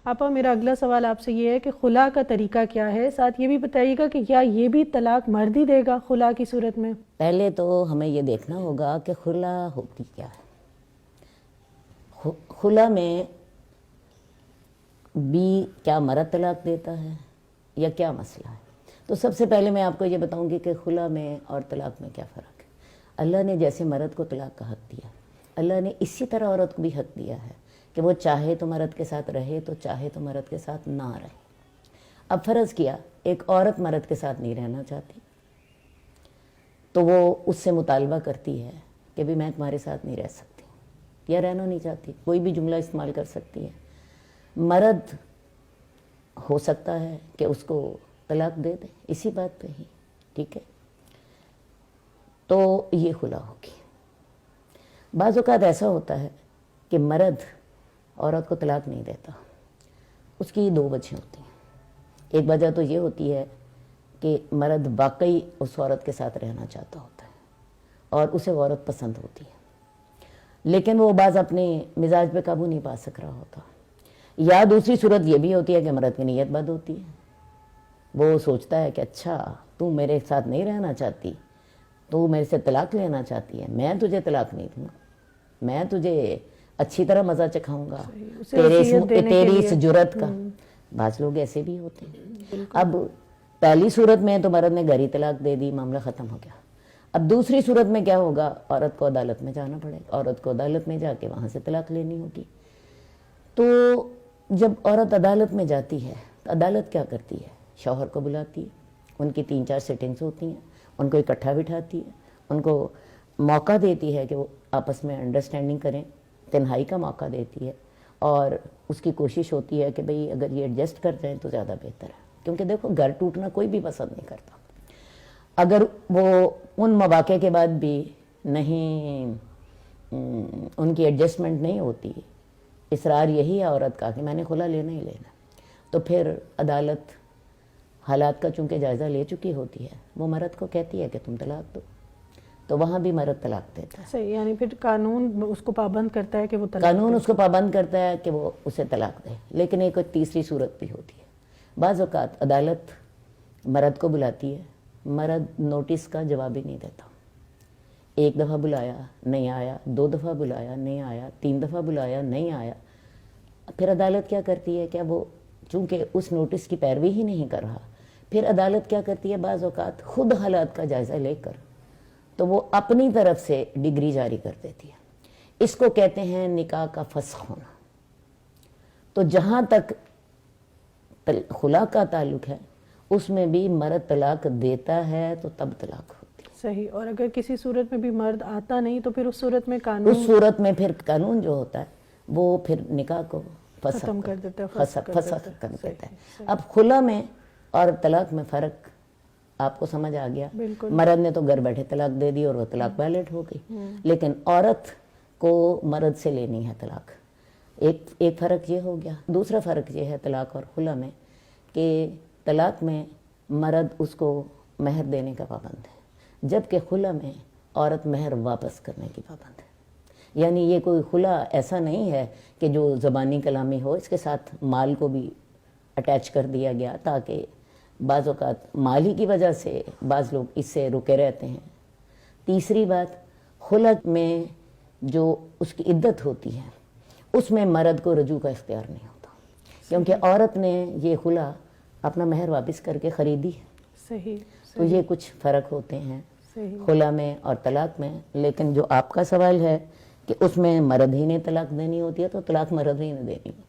آپا میرا اگلا سوال آپ سے یہ ہے کہ خلا کا طریقہ کیا ہے، ساتھ یہ بھی بتائیے گا کہ کیا یہ بھی طلاق مرد ہی دے گا خلا کی صورت میں؟ پہلے تو ہمیں یہ دیکھنا ہوگا کہ خلا ہوتی کیا ہے۔ خلا میں بھی کیا مرد طلاق دیتا ہے یا کیا مسئلہ ہے؟ تو سب سے پہلے میں آپ کو یہ بتاؤں گی کہ خلا میں اور طلاق میں کیا فرق ہے۔ اللہ نے جیسے مرد کو طلاق کا حق دیا، اللہ نے اسی طرح عورت کو بھی حق دیا ہے کہ وہ چاہے تو مرد کے ساتھ رہے تو چاہے تو مرد کے ساتھ نہ رہے۔ اب فرض کیا ایک عورت مرد کے ساتھ نہیں رہنا چاہتی تو وہ اس سے مطالبہ کرتی ہے کہ بھی میں تمہارے ساتھ نہیں رہ سکتی یا رہنا نہیں چاہتی، کوئی بھی جملہ استعمال کر سکتی ہے۔ مرد ہو سکتا ہے کہ اس کو طلاق دے دے اسی بات پہ ہی، ٹھیک ہے، تو یہ خلا ہوگی۔ بعض اوقات ایسا ہوتا ہے کہ مرد عورت کو طلاق نہیں دیتا، اس کی دو وجہ ہوتی ہیں۔ ایک وجہ تو یہ ہوتی ہے کہ مرد واقعی اس عورت کے ساتھ رہنا چاہتا ہوتا ہے اور اسے عورت پسند ہوتی ہے، لیکن وہ بعض اپنے مزاج پہ قابو نہیں پا سک رہا ہوتا۔ یا دوسری صورت یہ بھی ہوتی ہے کہ مرد کی نیت بد ہوتی ہے، وہ سوچتا ہے کہ اچھا تو میرے ساتھ نہیں رہنا چاہتی، تو میرے سے طلاق لینا چاہتی ہے، میں تجھے طلاق نہیں دوں گا، میں تجھے اچھی طرح مزہ چکھاؤں گا تیری اس جرت کا۔ بعض لوگ ایسے بھی ہوتے ہیں۔ اب پہلی صورت میں تو مرد نے گھری طلاق دے دی، معاملہ ختم ہو گیا۔ اب دوسری صورت میں کیا ہوگا، عورت کو عدالت میں جانا پڑے گا، عورت کو عدالت میں جا کے وہاں سے طلاق لینی ہوگی۔ تو جب عورت عدالت میں جاتی ہے تو عدالت کیا کرتی ہے، شوہر کو بلاتی ہے، ان کی 3-4 سیٹنگز ہوتی ہیں، ان کو اکٹھا بٹھاتی ہے، ان کو موقع دیتی ہے کہ وہ آپس میں انڈرسٹینڈنگ کریں، تنہائی کا موقع دیتی ہے، اور اس کی کوشش ہوتی ہے کہ بھئی اگر یہ ایڈجسٹ کر جائیں تو زیادہ بہتر ہے، کیونکہ دیکھو گھر ٹوٹنا کوئی بھی پسند نہیں کرتا۔ اگر وہ ان مواقع کے بعد بھی نہیں ان کی ایڈجسٹمنٹ نہیں ہوتی، اصرار یہی ہے عورت کا کہ میں نے خلا لینا ہی لینا، تو پھر عدالت حالات کا چونکہ جائزہ لے چکی ہوتی ہے، وہ مرد کو کہتی ہے کہ تم طلاق دو، تو وہاں بھی مرد طلاق دیتا ہے۔ صحیح، یعنی پھر قانون اس کو پابند کرتا ہے کہ وہ طلاق قانون اس کو پابند کرتا ہے کہ وہ اسے طلاق دے۔ لیکن ایک تیسری صورت بھی ہوتی ہے، بعض اوقات عدالت مرد کو بلاتی ہے، مرد نوٹس کا جواب ہی نہیں دیتا، ایک دفعہ بلایا نہیں آیا، 2 دفعہ بلایا نہیں آیا، 3 دفعہ بلایا نہیں آیا، پھر عدالت کیا کرتی ہے کہ وہ چونکہ اس نوٹس کی پیروی ہی نہیں کر رہا، پھر عدالت کیا کرتی ہے، بعض اوقات خود حالات کا جائزہ لے کر تو وہ اپنی طرف سے ڈگری جاری کر دیتی ہے۔ اس کو کہتے ہیں نکاح کا فسخ ہونا۔ تو جہاں تک خلا کا تعلق ہے اس میں بھی مرد طلاق دیتا ہے تو تب طلاق ہوتی ہے۔ صحیح، اور اگر کسی صورت میں بھی مرد آتا نہیں تو پھر اس صورت میں قانون اس صورت میں پھر قانون جو ہوتا ہے وہ پھر نکاح کو ختم کر دیتا ہے، فسخ کر دیتا ہے۔ اب خلا میں اور طلاق میں فرق آپ کو سمجھ آ گیا۔ مرد نے تو گھر بیٹھے طلاق دے دی اور وہ طلاق ویلڈ ہو گئی، لیکن عورت کو مرد سے لینی ہے طلاق۔ ایک فرق یہ ہو گیا۔ دوسرا فرق یہ ہے طلاق اور خلا میں کہ طلاق میں مرد اس کو مہر دینے کا پابند ہے، جبکہ خلا میں عورت مہر واپس کرنے کی پابند ہے۔ یعنی یہ کوئی خلا ایسا نہیں ہے کہ جو زبانی کلامی ہو، اس کے ساتھ مال کو بھی اٹیچ کر دیا گیا تاکہ بعض اوقات مال ہی کی وجہ سے بعض لوگ اس سے رکے رہتے ہیں۔ تیسری بات، خلا میں جو اس کی عدت ہوتی ہے اس میں مرد کو رجوع کا اختیار نہیں ہوتا، کیونکہ عورت نے یہ خلا اپنا مہر واپس کر کے خریدی ہے۔ صحیح، تو یہ کچھ فرق ہوتے ہیں خلا میں اور طلاق میں۔ لیکن جو آپ کا سوال ہے کہ اس میں مرد ہی نے طلاق دینی ہوتی ہے تو طلاق مرد ہی نے دینی ہوتی ہے۔